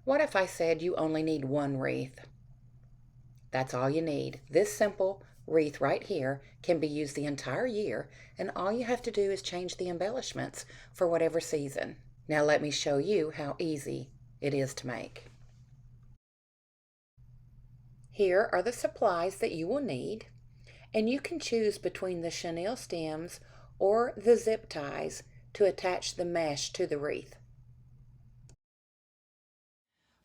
What if I said you only need one wreath? That's all you need. This simple wreath right here can be used the entire year, and all you have to do is change the embellishments for whatever season. Now let me show you how easy it is to make. Here are the supplies that you will need, and you can choose between the chenille stems or the zip ties to attach the mesh to the wreath.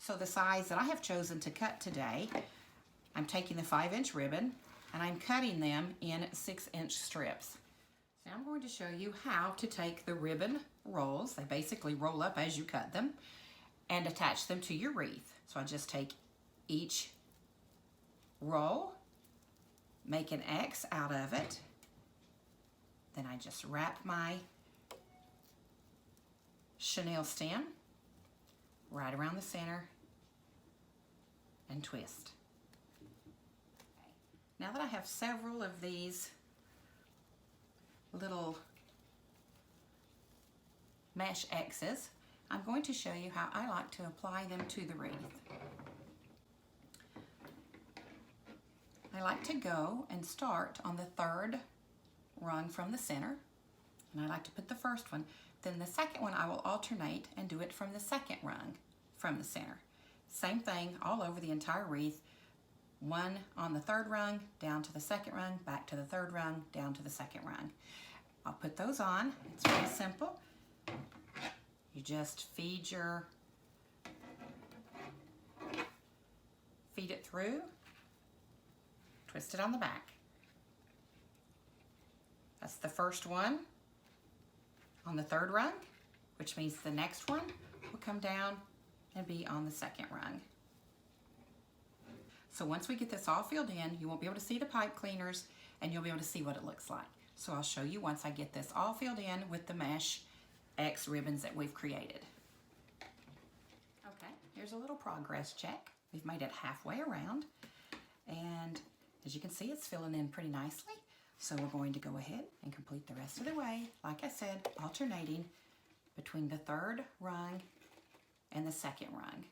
So the size that I have chosen to cut today, I'm taking the 5-inch ribbon and I'm cutting them in 6-inch strips. Now I'm going to show you how to take the ribbon rolls, they basically roll up as you cut them, and attach them to your wreath. So I just take each roll, make an X out of it, then I just wrap my chenille stem right around the center and twist. Now that I have several of these little mesh X's, I'm going to show you how I like to apply them to the wreath. I like to go and start on the third rung from the center, and I like to put the first one, then the second one I will alternate and do it from the second rung from the center. Same thing all over the entire wreath. One on the third rung, down to the second rung, back to the third rung, down to the second rung. I'll put those on. It's very simple. You just feed it through, twist it on the back. That's the first one on the third rung, which means the next one will come down and be on the second rung. So once we get this all filled in, you won't be able to see the pipe cleaners and you'll be able to see what it looks like. So I'll show you once I get this all filled in with the mesh X ribbons that we've created. Okay, here's a little progress check. We've made it halfway around, and as you can see, it's filling in pretty nicely. So we're going to go ahead and complete the rest of the way, like I said, alternating between the third rung and the second rung.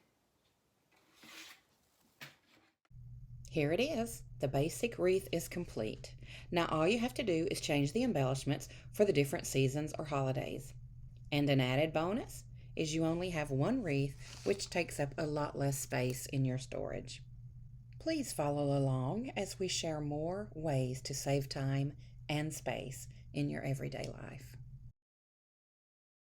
Here it is. The basic wreath is complete. Now all you have to do is change the embellishments for the different seasons or holidays. And an added bonus is you only have one wreath, which takes up a lot less space in your storage. Please follow along as we share more ways to save time and space in your everyday life.